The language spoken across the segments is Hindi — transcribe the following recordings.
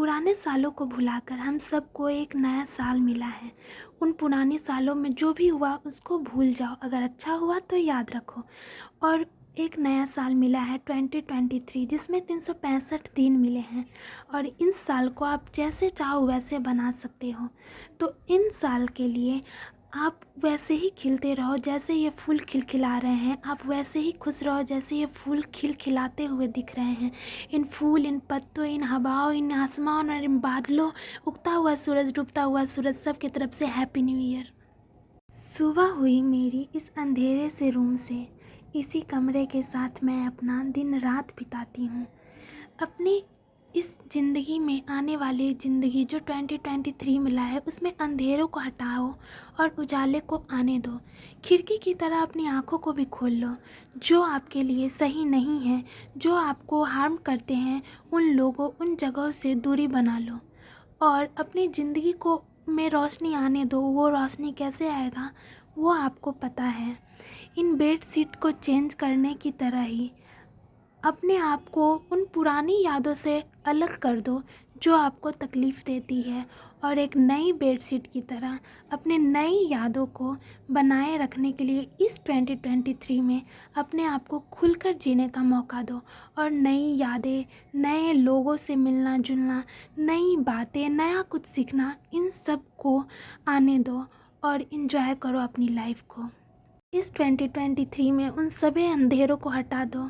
पुराने सालों को भुलाकर हम सबको एक नया साल मिला है। उन पुराने सालों में जो भी हुआ उसको भूल जाओ, अगर अच्छा हुआ तो याद रखो। और एक नया साल मिला है 2023, जिसमें 365 दिन मिले हैं और इन साल को आप जैसे चाहो वैसे बना सकते हो। तो इन साल के लिए आप वैसे ही खिलते रहो जैसे ये फूल खिलखिला रहे हैं, आप वैसे ही खुश रहो जैसे ये फूल खिलखिलाते हुए दिख रहे हैं। इन फूल, इन पत्तों, इन हवाओं, इन आसमान और इन बादलों, उगता हुआ सूरज, डूबता हुआ सूरज, सब की तरफ से हैप्पी न्यू ईयर। सुबह हुई मेरी इस अंधेरे से रूम से, इसी कमरे के साथ मैं अपना दिन रात बिताती हूँ। अपनी इस ज़िंदगी में, आने वाली ज़िंदगी जो 2023 मिला है, उसमें अंधेरों को हटाओ और उजाले को आने दो। खिड़की की तरह अपनी आँखों को भी खोल लो। जो आपके लिए सही नहीं है, जो आपको हार्म करते हैं, उन लोगों, उन जगहों से दूरी बना लो और अपनी ज़िंदगी को में रोशनी आने दो। वो रोशनी कैसे आएगा वो आपको पता है। इन बेड शीट को चेंज करने की तरह ही अपने आप को उन पुरानी यादों से अलग कर दो जो आपको तकलीफ़ देती है, और एक नई बेडशीट की तरह अपने नई यादों को बनाए रखने के लिए इस 2023 में अपने आप को खुलकर जीने का मौका दो। और नई यादें, नए लोगों से मिलना जुलना, नई बातें, नया कुछ सीखना, इन सब को आने दो और इन्जॉय करो अपनी लाइफ को। इस 2023 में उन सभी अंधेरों को हटा दो,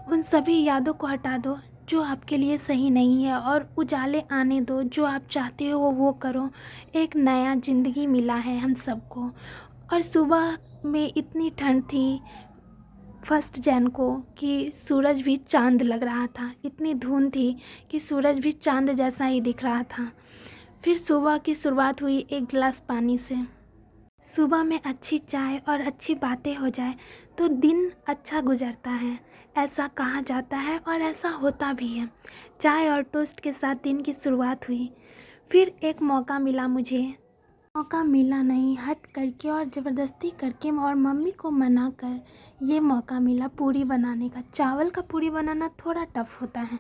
उन सभी यादों को हटा दो जो आपके लिए सही नहीं है, और उजाले आने दो। जो आप चाहते हो वो करो। एक नया ज़िंदगी मिला है हम सबको। और सुबह में इतनी ठंड थी 1 जन को कि सूरज भी चांद लग रहा था। इतनी धुंध थी कि सूरज भी चांद जैसा ही दिख रहा था। फिर सुबह की शुरुआत हुई एक गिलास पानी से। सुबह में अच्छी चाय और अच्छी बातें हो जाए तो दिन अच्छा गुजरता है, ऐसा कहा जाता है और ऐसा होता भी है। चाय और टोस्ट के साथ दिन की शुरुआत हुई। फिर एक मौका मिला मुझे, मौका मिला नहीं, हट करके और ज़बरदस्ती करके और मम्मी को मना कर ये मौका मिला पूरी बनाने का। चावल का पूरी बनाना थोड़ा टफ़ होता है,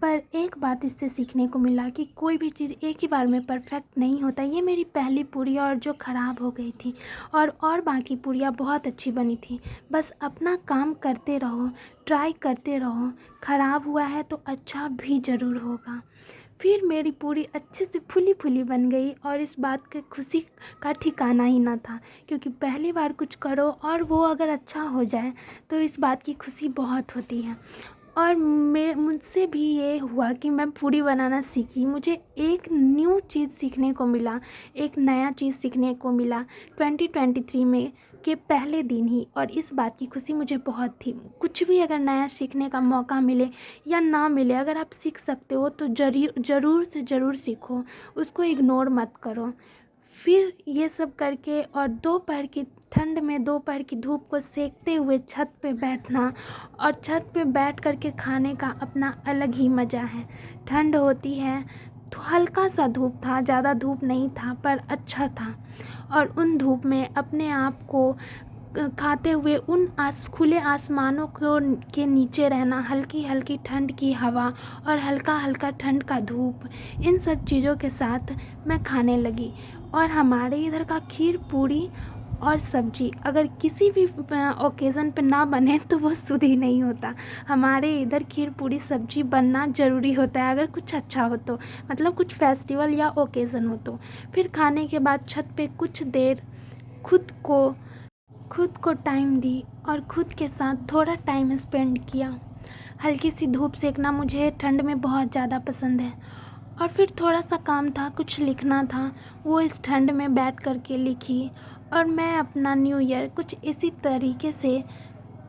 पर एक बात इससे सीखने को मिला कि कोई भी चीज़ एक ही बार में परफेक्ट नहीं होता। ये मेरी पहली पूरी और जो ख़राब हो गई थी, और बाकी पूरियाँ बहुत अच्छी बनी थी। बस अपना काम करते रहो, ट्राई करते रहो। ख़राब हुआ है तो अच्छा भी ज़रूर होगा। फिर मेरी पूरी अच्छे से फुली फुली बन गई और इस बात की खुशी का ठिकाना ही ना था, क्योंकि पहली बार कुछ करो और वो अगर अच्छा हो जाए तो इस बात की खुशी बहुत होती है। और मुझसे भी ये हुआ कि मैं पूरी बनाना सीखी। मुझे एक न्यू चीज़ सीखने को मिला, एक नया चीज़ सीखने को मिला 2023 में के पहले दिन ही, और इस बात की खुशी मुझे बहुत थी। कुछ भी अगर नया सीखने का मौका मिले या ना मिले, अगर आप सीख सकते हो तो ज़रूर से ज़रूर सीखो, उसको इग्नोर मत करो। फिर ये सब करके और दोपहर की ठंड में दोपहर की धूप को सेकते हुए छत पे बैठना, और छत पे बैठ कर के खाने का अपना अलग ही मज़ा है। ठंड होती है तो हल्का सा धूप था, ज़्यादा धूप नहीं था, पर अच्छा था। और उन धूप में अपने आप को खाते हुए उन खुले आसमानों को के नीचे रहना, हल्की हल्की ठंड की हवा और हल्का हल्का ठंड का धूप, इन सब चीज़ों के साथ मैं खाने लगी। और हमारे इधर का खीर पूरी और सब्जी अगर किसी भी ओकेज़न पे ना बने तो वो शुद्ध ही नहीं होता। हमारे इधर खीर पूरी सब्जी बनना ज़रूरी होता है अगर कुछ अच्छा हो तो, मतलब कुछ फेस्टिवल या ओकेज़न हो तो। फिर खाने के बाद छत पे कुछ देर खुद को टाइम दी और खुद के साथ थोड़ा टाइम स्पेंड किया। हल्की सी धूप सेकना मुझे ठंड में बहुत ज़्यादा पसंद है। और फिर थोड़ा सा काम था, कुछ लिखना था, वो इस ठंड में बैठ कर के लिखी। और मैं अपना न्यू ईयर कुछ इसी तरीके से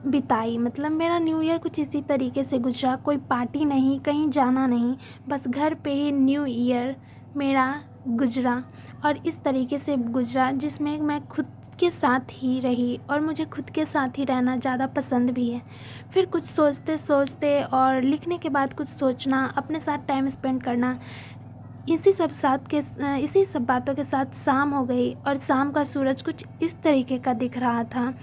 बिताई, मतलब मेरा न्यू ईयर कुछ इसी तरीके से गुजरा। कोई पार्टी नहीं, कहीं जाना नहीं, बस घर पे ही न्यू ईयर मेरा गुजरा। और इस तरीके से गुजरा जिसमें मैं खुद के साथ ही रही, और मुझे खुद के साथ ही रहना ज़्यादा पसंद भी है। फिर कुछ सोचते सोचते और लिखने के बाद कुछ सोचना, अपने साथ टाइम स्पेंड करना, इसी सब बातों के साथ शाम हो गई और शाम का सूरज कुछ इस तरीके का दिख रहा था,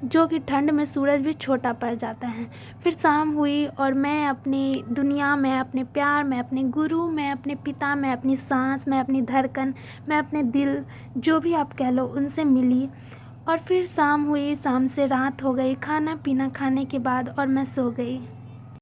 जो कि ठंड में सूरज भी छोटा पड़ जाता है। फिर शाम हुई और मैं अपनी दुनिया में, अपने प्यार में, अपने गुरु में, अपने पिता में, अपनी सांस में, अपनी धड़कन में, अपने दिल, जो भी आप कह लो, उनसे मिली। और फिर शाम हुई, शाम से रात हो गई, खाना पीना खाने के बाद और मैं सो गई।